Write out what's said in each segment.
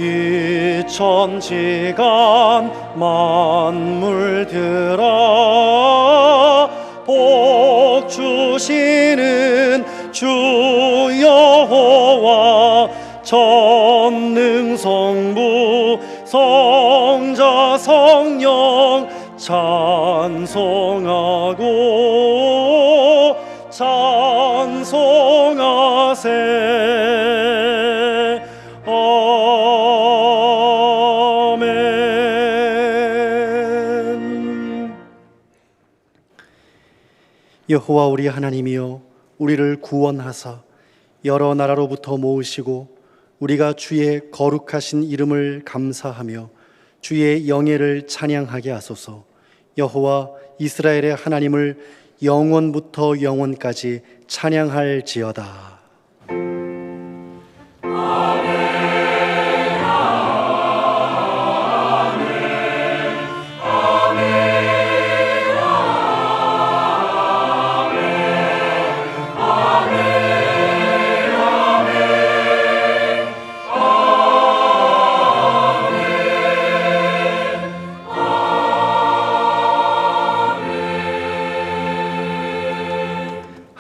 이 천지간 만물들아 복 주시는 주 여호와 전능성부 성자 성령 찬송하고 찬송하세. 아멘. 여호와 우리 하나님이여, 우리를 구원하사 여러 나라로부터 모으시고 우리가 주의 거룩하신 이름을 감사하며 주의 영예를 찬양하게 하소서. 여호와 이스라엘의 하나님을 영원부터 영원까지 찬양할지어다.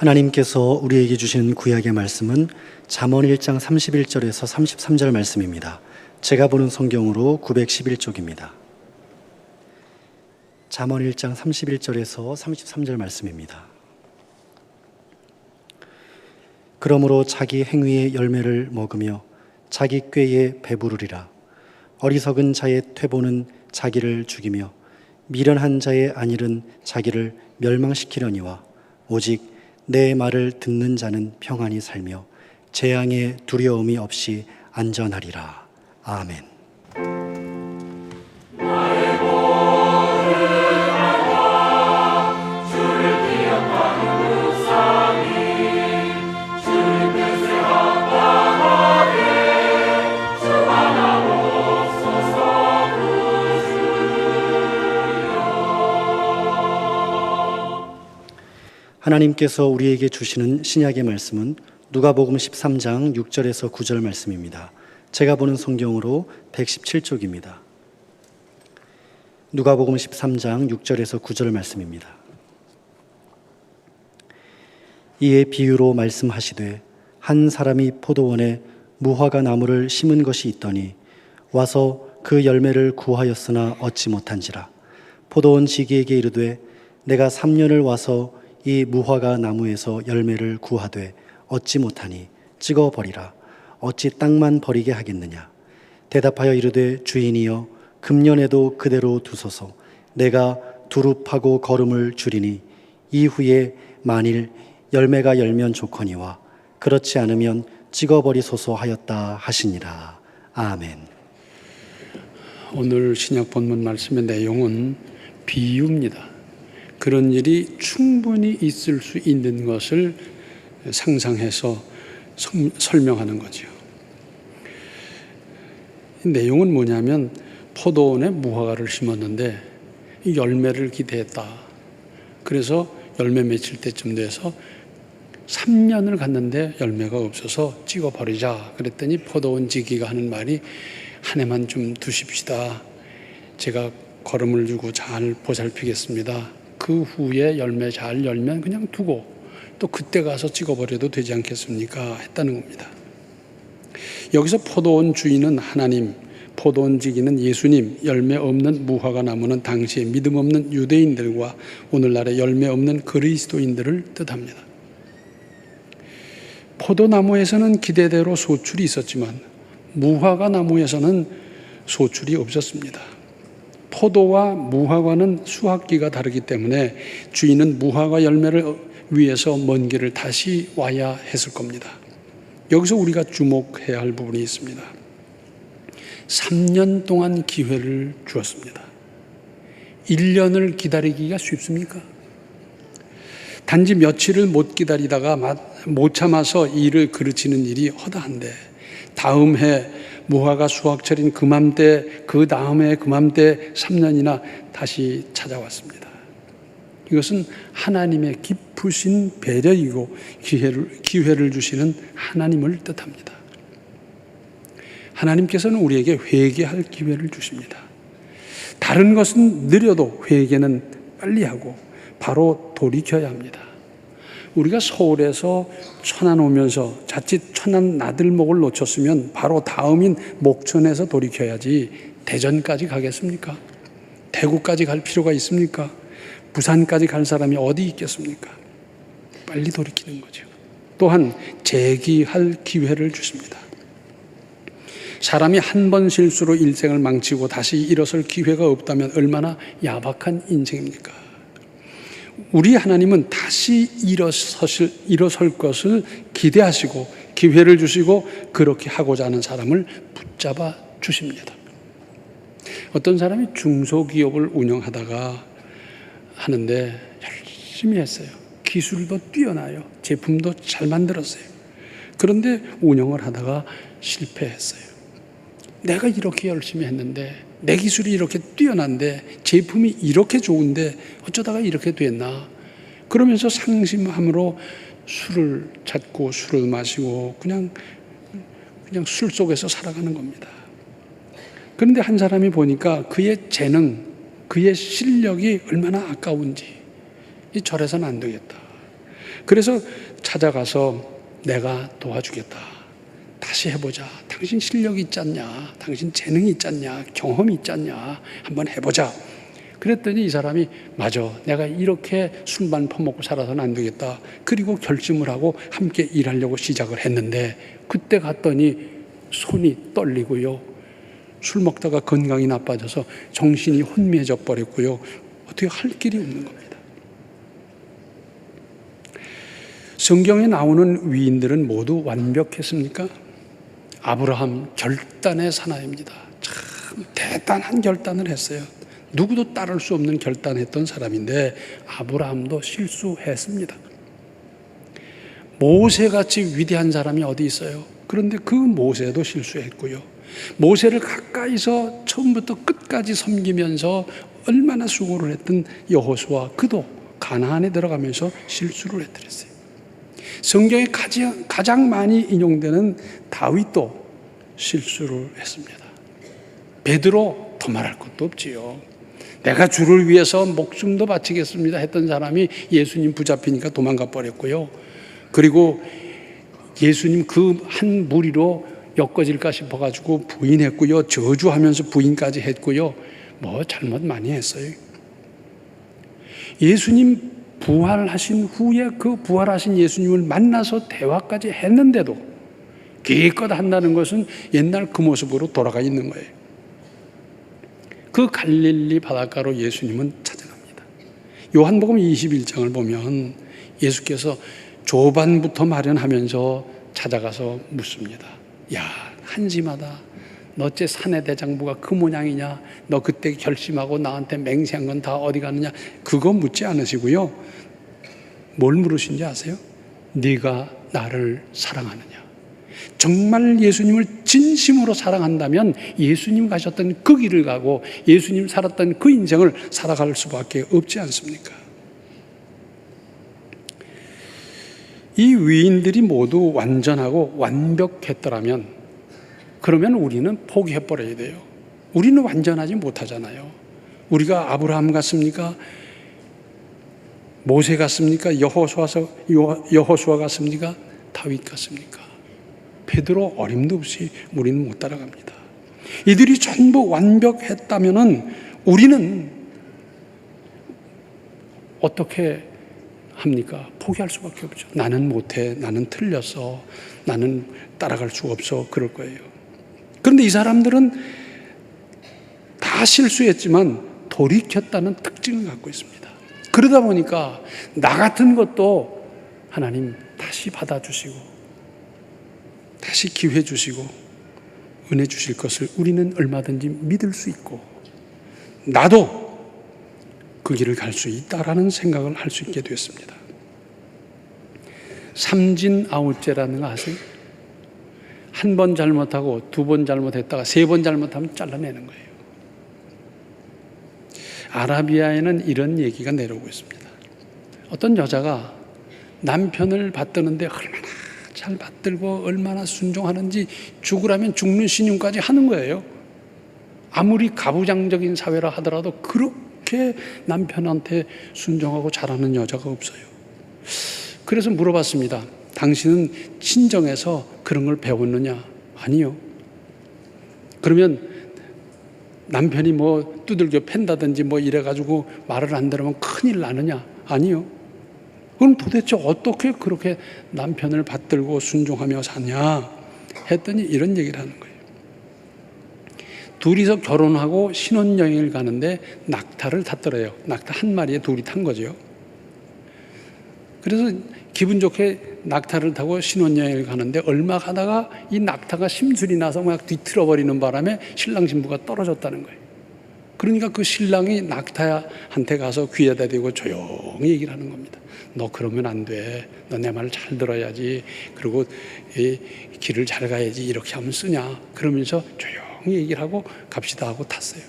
하나님께서 우리에게 주신 구약의 말씀은 잠언 1장 31절에서 33절 말씀입니다. 제가 보는 성경으로 911쪽입니다. 잠언 1장 31절에서 33절 말씀입니다. 그러므로 자기 행위의 열매를 먹으며 자기 꾀에 배부르리라. 어리석은 자의 퇴보는 자기를 죽이며 미련한 자의 안일은 자기를 멸망시키려니와 오직 내 말을 듣는 자는 평안히 살며 재앙의 두려움이 없이 안전하리라. 아멘. 하나님께서 우리에게 주시는 신약의 말씀은 누가복음 13장 6절에서 9절 말씀입니다. 제가 보는 성경으로 117쪽입니다. 누가복음 13장 6절에서 9절 말씀입니다. 이에 비유로 말씀하시되 한 사람이 포도원에 무화과 나무를 심은 것이 있더니 와서 그 열매를 구하였으나 얻지 못한지라. 포도원 지기에게 이르되 내가 3년을 와서 이 무화과 나무에서 열매를 구하되 얻지 못하니 찍어버리라. 어찌 땅만 버리게 하겠느냐. 대답하여 이르되 주인이여 금년에도 그대로 두소서. 내가 두릅하고 거름을 줄이니 이후에 만일 열매가 열면 좋거니와 그렇지 않으면 찍어버리소서 하였다 하시니라. 아멘. 오늘 신약 본문 말씀의 내용은 비유입니다. 그런 일이 충분히 있을 수 있는 것을 상상해서 설명하는 거죠. 내용은 뭐냐면 포도원에 무화과를 심었는데 열매를 기대했다. 그래서 열매 맺힐 때쯤 돼서 3년을 갔는데 열매가 없어서 찍어버리자. 그랬더니 포도원 지기가 하는 말이 한 해만 좀 두십시다. 제가 거름을 주고 잘 보살피겠습니다. 그 후에 열매 잘 열면 그냥 두고 또 그때 가서 찍어버려도 되지 않겠습니까? 했다는 겁니다. 여기서 포도원 주인은 하나님, 포도원 지기는 예수님, 열매 없는 무화과 나무는 당시에 믿음 없는 유대인들과 오늘날의 열매 없는 그리스도인들을 뜻합니다. 포도나무에서는 기대대로 소출이 있었지만 무화과 나무에서는 소출이 없었습니다. 포도와 무화과는 수확기가 다르기 때문에 주인은 무화과 열매를 위해서 먼 길을 다시 와야 했을 겁니다. 여기서 우리가 주목해야 할 부분이 있습니다. 3년 동안 기회를 주었습니다. 1년을 기다리기가 쉽습니까? 단지 며칠을 못 기다리다가 못 참아서 일을 그르치는 일이 허다한데 다음 해 무화과 수확철인 그맘때, 그 다음에 그맘때 3년이나 다시 찾아왔습니다. 이것은 하나님의 깊으신 배려이고 기회를 주시는 하나님을 뜻합니다. 하나님께서는 우리에게 회개할 기회를 주십니다. 다른 것은 느려도 회개는 빨리 하고 바로 돌이켜야 합니다. 우리가 서울에서 천안 오면서 자칫 천안 나들목을 놓쳤으면 바로 다음인 목천에서 돌이켜야지 대전까지 가겠습니까? 대구까지 갈 필요가 있습니까? 부산까지 갈 사람이 어디 있겠습니까? 빨리 돌이키는 거죠. 또한 재기할 기회를 주십니다. 사람이 한 번 실수로 일생을 망치고 다시 일어설 기회가 없다면 얼마나 야박한 인생입니까? 우리 하나님은 다시 일어설 것을 기대하시고 기회를 주시고 그렇게 하고자 하는 사람을 붙잡아 주십니다. 어떤 사람이 중소기업을 운영하다가 하는데 열심히 했어요. 기술도 뛰어나요. 제품도 잘 만들었어요. 그런데 운영을 하다가 실패했어요. 내가 이렇게 열심히 했는데 내 기술이 이렇게 뛰어난데 제품이 이렇게 좋은데 어쩌다가 이렇게 됐나. 그러면서 상심함으로 술을 찾고 술을 마시고 그냥 술 속에서 살아가는 겁니다. 그런데 한 사람이 보니까 그의 재능, 그의 실력이 얼마나 아까운지 저래서는 안 되겠다. 그래서 찾아가서 내가 도와주겠다. 다시 해보자. 당신 실력이 있지 않냐? 당신 재능이 있지 않냐? 경험이 있지 않냐? 한번 해보자. 그랬더니 이 사람이 맞아. 내가 이렇게 술만 퍼먹고 살아서는 안 되겠다. 그리고 결심을 하고 함께 일하려고 시작을 했는데 그때 갔더니 손이 떨리고요. 술 먹다가 건강이 나빠져서 정신이 혼미해져 버렸고요. 어떻게 할 길이 없는 겁니다. 성경에 나오는 위인들은 모두 완벽했습니까? 아브라함 결단의 사나이입니다. 참 대단한 결단을 했어요. 누구도 따를 수 없는 결단했던 사람인데 아브라함도 실수했습니다. 모세같이 위대한 사람이 어디 있어요? 그런데 그 모세도 실수했고요. 모세를 가까이서 처음부터 끝까지 섬기면서 얼마나 수고를 했던 여호수아, 그도 가나안에 들어가면서 실수를 했더랬어요. 성경에 가장 많이 인용되는 다윗도 실수를 했습니다. 베드로 더 말할 것도 없지요. 내가 주를 위해서 목숨도 바치겠습니다 했던 사람이 예수님 붙잡히니까 도망가 버렸고요. 그리고 예수님 그 한 무리로 엮어질까 싶어가지고 부인했고요. 저주하면서 부인까지 했고요. 뭐 잘못 많이 했어요. 예수님 부활하신 후에 그 부활하신 예수님을 만나서 대화까지 했는데도 기껏 한다는 것은 옛날 그 모습으로 돌아가 있는 거예요. 그 갈릴리 바닷가로 예수님은 찾아갑니다. 요한복음 21장을 보면 예수께서 조반부터 마련하면서 찾아가서 묻습니다. 야, 한심하다. 너 어째 사내 대장부가 그 모양이냐? 너 그때 결심하고 나한테 맹세한 건 다 어디 갔느냐? 그거 묻지 않으시고요. 뭘 물으신지 아세요? 네가 나를 사랑하느냐? 정말 예수님을 진심으로 사랑한다면 예수님 가셨던 그 길을 가고 예수님 살았던 그 인생을 살아갈 수밖에 없지 않습니까? 이 위인들이 모두 완전하고 완벽했더라면 그러면 우리는 포기해버려야 돼요. 우리는 완전하지 못하잖아요. 우리가 아브라함 같습니까? 모세 같습니까? 여호수아 같습니까? 다윗 같습니까? 베드로 어림도 없이 우리는 못 따라갑니다. 이들이 전부 완벽했다면은 우리는 어떻게 합니까? 포기할 수밖에 없죠. 나는 못해, 나는 틀렸어, 나는 따라갈 수 없어, 그럴 거예요. 그런데 이 사람들은 다 실수했지만 돌이켰다는 특징을 갖고 있습니다. 그러다 보니까 나 같은 것도 하나님 다시 받아주시고 다시 기회 주시고 은혜 주실 것을 우리는 얼마든지 믿을 수 있고 나도 그 길을 갈 수 있다라는 생각을 할 수 있게 되었습니다. 삼진 아웃제라는 거 아세요? 한 번 잘못하고 두 번 잘못했다가 세 번 잘못하면 잘라내는 거예요. 아라비아에는 이런 얘기가 내려오고 있습니다. 어떤 여자가 남편을 받드는데 얼마나 잘 받들고 얼마나 순종하는지 죽으라면 죽는 신용까지 하는 거예요. 아무리 가부장적인 사회라 하더라도 그렇게 남편한테 순종하고 잘하는 여자가 없어요. 그래서 물어봤습니다. 당신은 친정에서 그런 걸 배웠느냐? 아니요. 그러면 남편이 뭐 두들겨 팬다든지 뭐 이래가지고 말을 안 들으면 큰일 나느냐? 아니요. 그럼 도대체 어떻게 그렇게 남편을 받들고 순종하며 사냐? 했더니 이런 얘기를 하는 거예요. 둘이서 결혼하고 신혼여행을 가는데 낙타를 탔더래요. 낙타 한 마리에 둘이 탄 거죠. 그래서 기분 좋게 낙타를 타고 신혼여행을 가는데 얼마 가다가 이 낙타가 심술이 나서 막 뒤틀어버리는 바람에 신랑 신부가 떨어졌다는 거예요. 그러니까 그 신랑이 낙타한테 가서 귀에다 대고 조용히 얘기를 하는 겁니다. 너 그러면 안 돼. 너 내 말을 잘 들어야지. 그리고 이 길을 잘 가야지. 이렇게 하면 쓰냐. 그러면서 조용히 얘기를 하고 갑시다 하고 탔어요.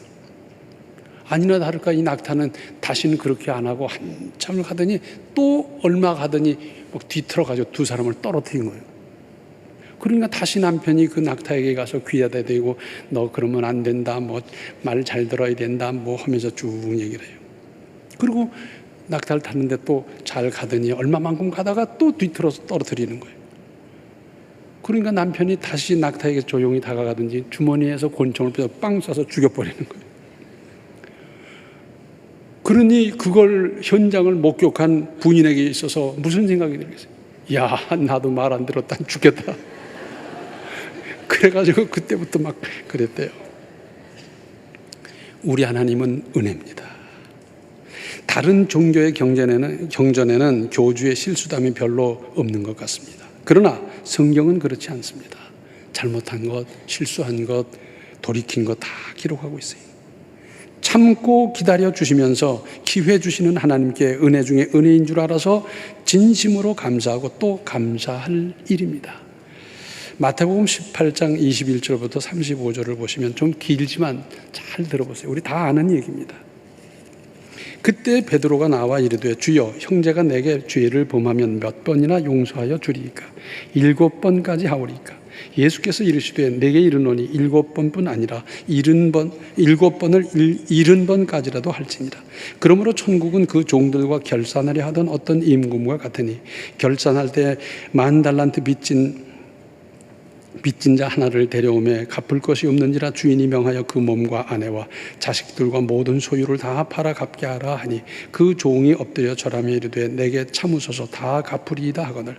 아니나 다를까 이 낙타는 다시는 그렇게 안 하고 한참을 가더니 또 얼마 가더니 막 뒤틀어가지고 두 사람을 떨어뜨린 거예요. 그러니까 다시 남편이 그 낙타에게 가서 귀에다 대고 너 그러면 안 된다. 뭐 말 잘 들어야 된다. 뭐 하면서 쭉 얘기를 해요. 그리고 낙타를 탔는데 또 잘 가더니 얼마만큼 가다가 또 뒤틀어서 떨어뜨리는 거예요. 그러니까 남편이 다시 낙타에게 조용히 다가가든지 주머니에서 권총을 빼서 빵 쏴서 죽여버리는 거예요. 그러니 그걸 현장을 목격한 부인에게 있어서 무슨 생각이 들겠어요? 야, 나도 말 안 들었다 죽겠다. 그래가지고 그때부터 막 그랬대요. 우리 하나님은 은혜입니다. 다른 종교의 경전에는 교주의 실수담이 별로 없는 것 같습니다. 그러나 성경은 그렇지 않습니다. 잘못한 것, 실수한 것, 돌이킨 것 다 기록하고 있어요. 참고 기다려 주시면서 기회 주시는 하나님께 은혜 중에 은혜인 줄 알아서 진심으로 감사하고 또 감사할 일입니다. 마태복음 18장 21절부터 35절을 보시면 좀 길지만 잘 들어보세요. 우리 다 아는 얘기입니다. 그때 베드로가 나와 이르되 주여 형제가 내게 죄를 범하면 몇 번이나 용서하여 주리이까? 7번까지 하오리이까? 예수께서 이르시되 내게 이르노니 7번뿐 아니라 7번을 70번까지라도 할지니라. 그러므로 천국은 그 종들과 결산하려 하던 어떤 임금과 같으니 결산할 때 10,000달란트 빚진 자 하나를 데려오매 갚을 것이 없는지라 주인이 명하여 그 몸과 아내와 자식들과 모든 소유를 다 팔아 갚게 하라 하니 그 종이 엎드려 절하며 이르되 내게 참으소서 다 갚으리이다 하거늘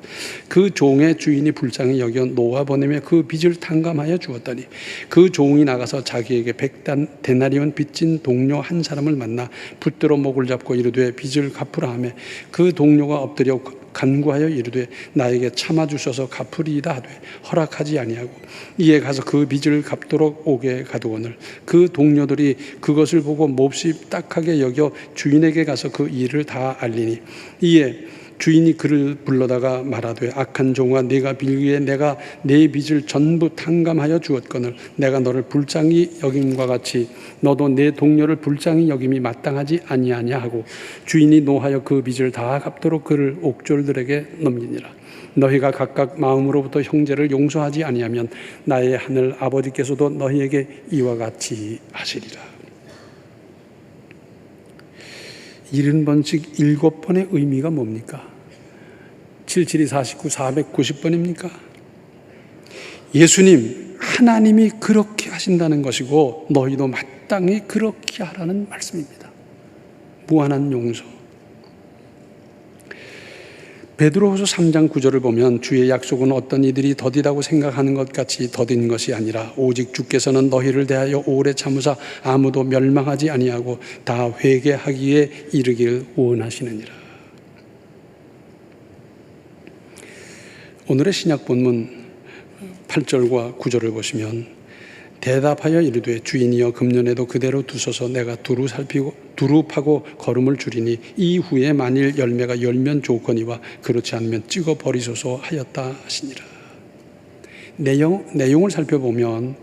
그 종의 주인이 불쌍히 여겨 놓아 보내며 그 빚을 탕감하여 주었더니 그 종이 나가서 자기에게 100데나리온 빚진 동료 한 사람을 만나 붙들어 목을 잡고 이르되 빚을 갚으라 하며 그 동료가 엎드려 간구하여 이르되 나에게 참아주셔서 갚으리이다 하되 허락하지 아니하고 이에 가서 그 빚을 갚도록 오게 가두거늘 그 동료들이 그것을 보고 몹시 딱하게 여겨 주인에게 가서 그 일을 다 알리니 이에 주인이 그를 불러다가 말하되 악한 종아 네가 빌기에 내가 네 빚을 전부 탕감하여 주었거늘 내가 너를 불쌍히 여김과 같이 너도 내 동료를 불쌍히 여김이 마땅하지 아니하냐 하고 주인이 노하여 그 빚을 다 갚도록 그를 옥졸들에게 넘기니라. 너희가 각각 마음으로부터 형제를 용서하지 아니하면 나의 하늘 아버지께서도 너희에게 이와 같이 하시리라. 70번씩 7번의 의미가 뭡니까? 77이 49, 490번입니까? 예수님, 하나님이 그렇게 하신다는 것이고 너희도 마땅히 그렇게 하라는 말씀입니다. 무한한 용서. 베드로후서 3장 9절을 보면 주의 약속은 어떤 이들이 더디다고 생각하는 것 같이 더딘 것이 아니라 오직 주께서는 너희를 대하여 오래 참으사 아무도 멸망하지 아니하고 다 회개하기에 이르기를 원하시느니라. 오늘의 신약 본문 8절과 9절을 보시면 대답하여 이르되 주인이여 금년에도 그대로 두소서 내가 두루 파고 거름을 줄이니 이후에 만일 열매가 열면 좋거니와 그렇지 않으면 찍어 버리소서 하였다 하시니라. 내용을 살펴보면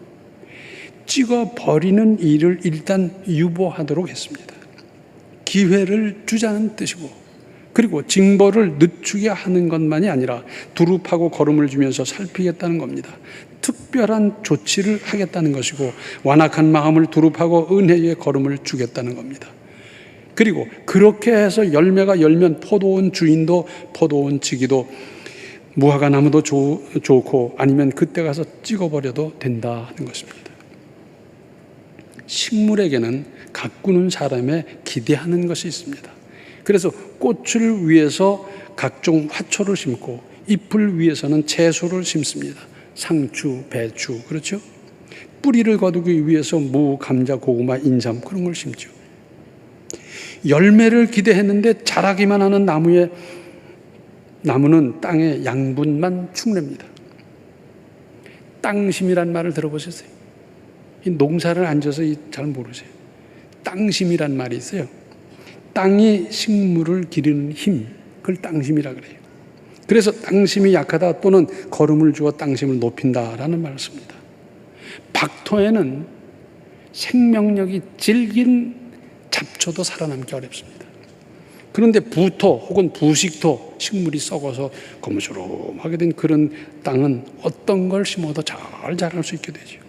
찍어 버리는 일을 일단 유보하도록 했습니다. 기회를 주자는 뜻이고 그리고 징벌을 늦추게 하는 것만이 아니라 두릅하고 거름을 주면서 살피겠다는 겁니다. 특별한 조치를 하겠다는 것이고 완악한 마음을 두릅하고 은혜의 거름을 주겠다는 겁니다. 그리고 그렇게 해서 열매가 열면 포도원 주인도 포도원 지기도 무화과 나무도 좋고 아니면 그때 가서 찍어버려도 된다는 것입니다. 식물에게는 가꾸는 사람의 기대하는 것이 있습니다. 그래서 꽃을 위해서 각종 화초를 심고 잎을 위해서는 채소를 심습니다. 상추, 배추, 그렇죠? 뿌리를 거두기 위해서 무, 감자, 고구마, 인삼 그런 걸 심죠. 열매를 기대했는데 자라기만 하는 나무는 땅의 양분만 축냅니다. 땅심이란 말을 들어보셨어요? 이 농사를 앉아서 잘 모르세요. 땅심이란 말이 있어요. 땅이 식물을 기르는 힘, 그걸 땅심이라 그래요. 그래서 땅심이 약하다 또는 거름을 주어 땅심을 높인다라는 말을 씁니다. 박토에는 생명력이 질긴 잡초도 살아남기 어렵습니다. 그런데 부토 혹은 부식토, 식물이 썩어서 거무스름하게 된 그런 땅은 어떤 걸 심어도 잘 자랄 수 있게 되죠.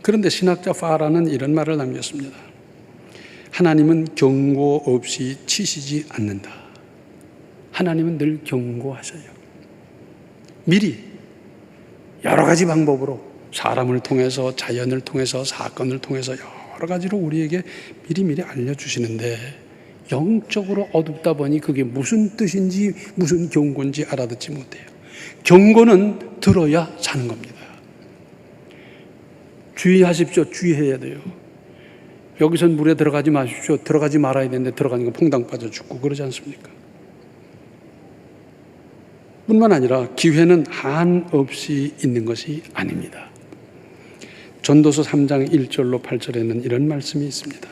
그런데 신학자 파라는 이런 말을 남겼습니다. 하나님은 경고 없이 치시지 않는다. 하나님은 늘 경고하셔요. 미리 여러 가지 방법으로 사람을 통해서 자연을 통해서 사건을 통해서 여러 가지로 우리에게 미리미리 알려주시는데 영적으로 어둡다 보니 그게 무슨 뜻인지 무슨 경고인지 알아듣지 못해요. 경고는 들어야 사는 겁니다. 주의하십시오. 주의해야 돼요. 여기선 물에 들어가지 마십시오. 들어가지 말아야 되는데 들어가는 건 퐁당 빠져 죽고 그러지 않습니까? 뿐만 아니라 기회는 한없이 있는 것이 아닙니다. 전도서 3장 1절로 8절에는 이런 말씀이 있습니다.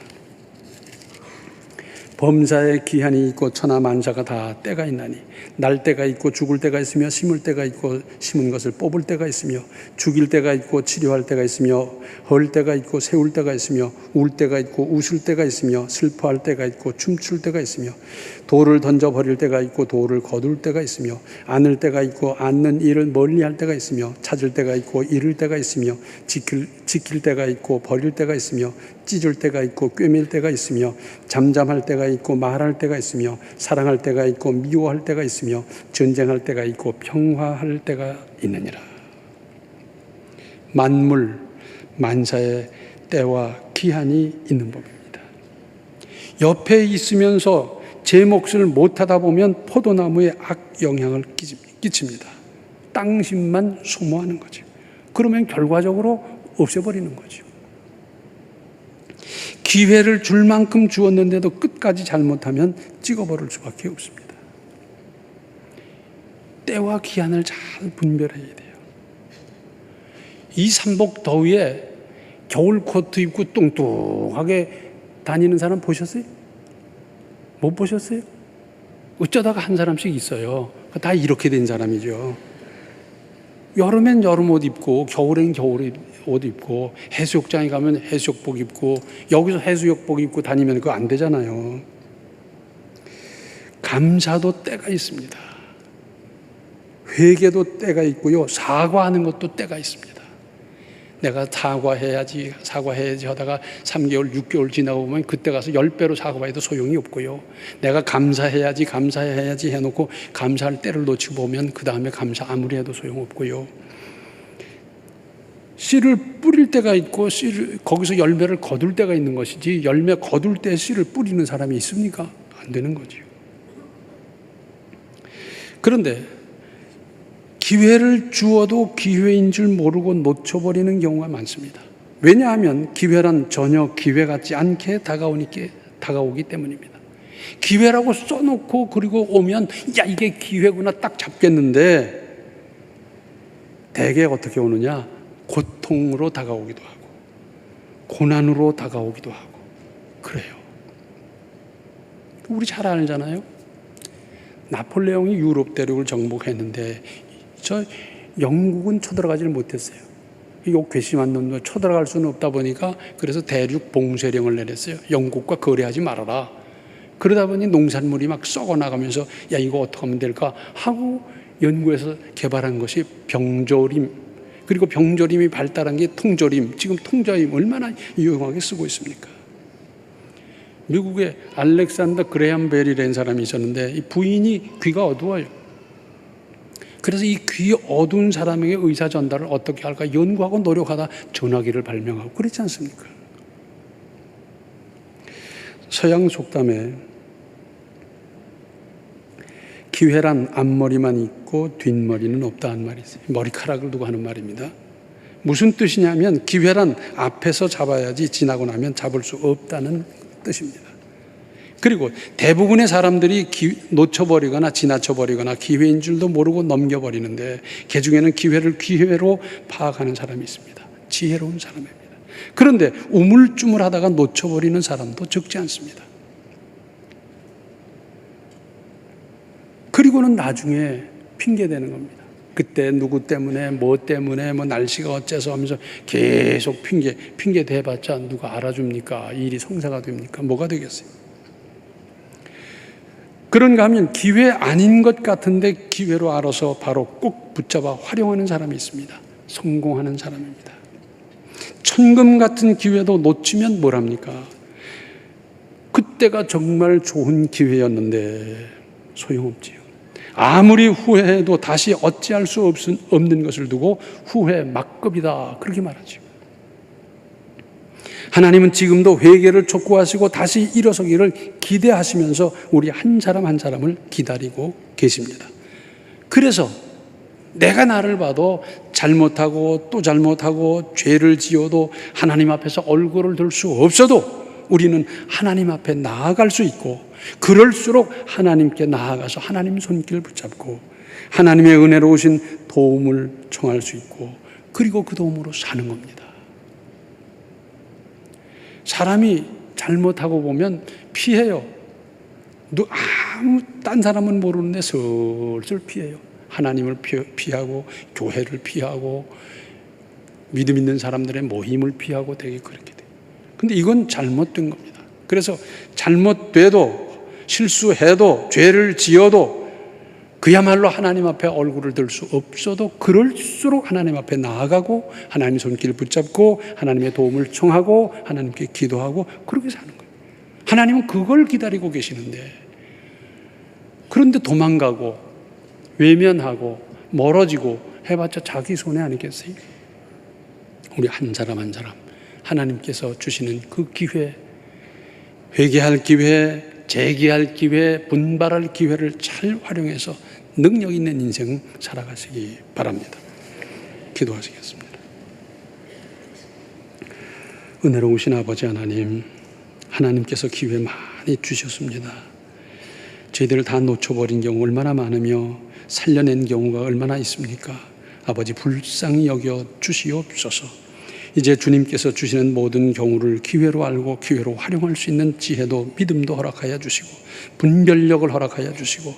범사에 기한이 있고 천하 만사가 다 때가 있나니 날 때가 있고 죽을 때가 있으며 심을 때가 있고 심은 것을 뽑을 때가 있으며 죽일 때가 있고 치료할 때가 있으며 헐 때가 있고 세울 때가 있으며 울 때가 있고 웃을 때가 있으며 슬퍼할 때가 있고 춤출 때가 있으며 돌을 던져버릴 때가 있고 돌을 거둘 때가 있으며 안을 때가 있고 안는 일을 멀리할 때가 있으며 찾을 때가 있고 잃을 때가 있으며 지킬 때가 있고 버릴 때가 있으며 찢을 때가 있고 꿰맬 때가 있으며 잠잠할 때가 있고 말할 때가 있으며 사랑할 때가 있고 미워할 때가 있으며 전쟁할 때가 있고 평화할 때가 있느니라. 만물 만사의 때와 기한이 있는 법입니다. 옆에 있으면서 제 몫을 못하다 보면 포도나무에 악영향을 끼칩니다. 땅심만 소모하는 거죠. 그러면 결과적으로 없애버리는 거죠. 기회를 줄 만큼 주었는데도 끝까지 잘못하면 찍어버릴 수밖에 없습니다. 때와 기한을 잘 분별해야 돼요. 이 삼복 더위에 겨울 코트 입고 뚱뚱하게 다니는 사람 보셨어요? 못 보셨어요? 어쩌다가 한 사람씩 있어요. 다 이렇게 된 사람이죠. 여름엔 여름 옷 입고 겨울엔 겨울 옷 입고 해수욕장에 가면 해수욕복 입고 여기서 해수욕복 입고 다니면 그거 안 되잖아요. 감사도 때가 있습니다. 회개도 때가 있고요. 사과하는 것도 때가 있습니다. 내가 사과해야지 하다가 3개월, 6개월 지나고 보면 그때 가서 10배로 사과해도 소용이 없고요. 내가 감사해야지 해놓고 감사할 때를 놓치고 보면 그 다음에 감사 아무리 해도 소용없고요. 씨를 뿌릴 때가 있고 거기서 열매를 거둘 때가 있는 것이지 열매 거둘 때 씨를 뿌리는 사람이 있습니까? 안 되는 거죠. 그런데 기회를 주어도 기회인 줄 모르고 놓쳐버리는 경우가 많습니다. 왜냐하면 기회란 전혀 기회 같지 않게 다가오기 때문입니다. 기회라고 써놓고 그리고 오면 야 이게 기회구나 딱 잡겠는데 대개 어떻게 오느냐? 고통으로 다가오기도 하고 고난으로 다가오기도 하고 그래요. 우리 잘 알잖아요. 나폴레옹이 유럽 대륙을 정복했는데 저 영국은 쳐들어가지를 못했어요. 이 괘씸한 놈도 쳐들어갈 수는 없다 보니까 그래서 대륙 봉쇄령을 내렸어요. 영국과 거래하지 말아라. 그러다 보니 농산물이 막 썩어 나가면서 야, 이거 어떻게 하면 될까 하고 연구해서 개발한 것이 병조림, 그리고 병조림이 발달한 게 통조림, 지금 통조림 얼마나 유용하게 쓰고 있습니까? 미국에 알렉산더 그레엄 벨이라는 사람이 있었는데 이 부인이 귀가 어두워요. 그래서 이 귀 어두운 사람에게 의사 전달을 어떻게 할까 연구하고 노력하다 전화기를 발명하고 그렇지 않습니까? 서양 속담에 기회란 앞머리만 있고 뒷머리는 없다는 말이 있어요. 머리카락을 두고 하는 말입니다. 무슨 뜻이냐면 기회란 앞에서 잡아야지 지나고 나면 잡을 수 없다는 뜻입니다. 그리고 대부분의 사람들이 놓쳐버리거나 지나쳐버리거나 기회인 줄도 모르고 넘겨버리는데 그 중에는 기회를 기회로 파악하는 사람이 있습니다. 지혜로운 사람입니다. 그런데 우물쭈물하다가 놓쳐버리는 사람도 적지 않습니다. 그리고는 나중에 핑계대는 겁니다. 그때 누구 때문에 뭐 날씨가 어째서 하면서 계속 핑계 대봤자 누가 알아줍니까? 일이 성사가 됩니까? 뭐가 되겠어요? 그런가 하면 기회 아닌 것 같은데 기회로 알아서 바로 꼭 붙잡아 활용하는 사람이 있습니다. 성공하는 사람입니다. 천금 같은 기회도 놓치면 뭘 합니까? 그때가 정말 좋은 기회였는데 소용없지요. 아무리 후회해도 다시 어찌할 수 없는 것을 두고 후회 막급이다 그렇게 말하죠. 하나님은 지금도 회개를 촉구하시고 다시 일어서기를 기대하시면서 우리 한 사람 한 사람을 기다리고 계십니다. 그래서 내가 나를 봐도 잘못하고 또 잘못하고 죄를 지어도 하나님 앞에서 얼굴을 들 수 없어도 우리는 하나님 앞에 나아갈 수 있고, 그럴수록 하나님께 나아가서 하나님 손길을 붙잡고 하나님의 은혜로 오신 도움을 청할 수 있고, 그리고 그 도움으로 사는 겁니다. 사람이 잘못하고 보면 피해요. 딴 사람은 모르는데 슬슬 피해요. 하나님을 피하고 교회를 피하고 믿음 있는 사람들의 모임을 피하고 되게 그렇게 돼요. 근데 이건 잘못된 겁니다. 그래서 잘못돼도 실수해도 죄를 지어도 그야말로 하나님 앞에 얼굴을 들 수 없어도 그럴수록 하나님 앞에 나아가고 하나님의 손길을 붙잡고 하나님의 도움을 청하고 하나님께 기도하고 그렇게 사는 거예요. 하나님은 그걸 기다리고 계시는데, 그런데 도망가고 외면하고 멀어지고 해봤자 자기 손해 아니겠어요? 우리 한 사람 한 사람 하나님께서 주시는 그 기회, 회개할 기회, 재기할 기회, 분발할 기회를 잘 활용해서 능력 있는 인생 살아가시기 바랍니다. 기도하시겠습니다. 은혜로우신 아버지 하나님, 하나님께서 기회 많이 주셨습니다. 저희들을 다 놓쳐버린 경우 얼마나 많으며 살려낸 경우가 얼마나 있습니까? 아버지 불쌍히 여겨 주시옵소서. 이제 주님께서 주시는 모든 경우를 기회로 알고 기회로 활용할 수 있는 지혜도 믿음도 허락하여 주시고, 분별력을 허락하여 주시고,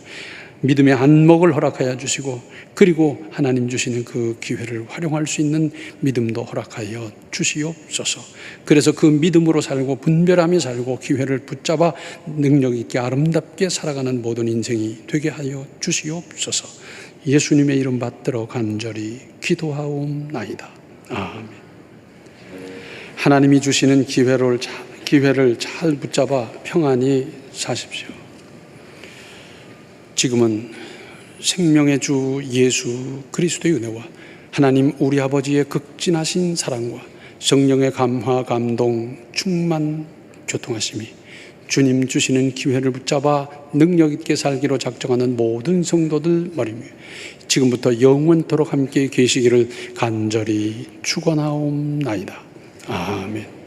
믿음의 안목을 허락하여 주시고, 그리고 하나님 주시는 그 기회를 활용할 수 있는 믿음도 허락하여 주시옵소서. 그래서 그 믿음으로 살고 분별하며 살고 기회를 붙잡아 능력 있게 아름답게 살아가는 모든 인생이 되게 하여 주시옵소서. 예수님의 이름 받들어 간절히 기도하옵나이다. 아멘. 하나님이 주시는 기회를 잘 붙잡아 평안히 사십시오. 지금은 생명의 주 예수 그리스도의 은혜와 하나님 우리 아버지의 극진하신 사랑과 성령의 감화 감동 충만 교통하심이 주님 주시는 기회를 붙잡아 능력 있게 살기로 작정하는 모든 성도들 머리 위에 지금부터 영원토록 함께 계시기를 간절히 축원하옵나이다. 아멘.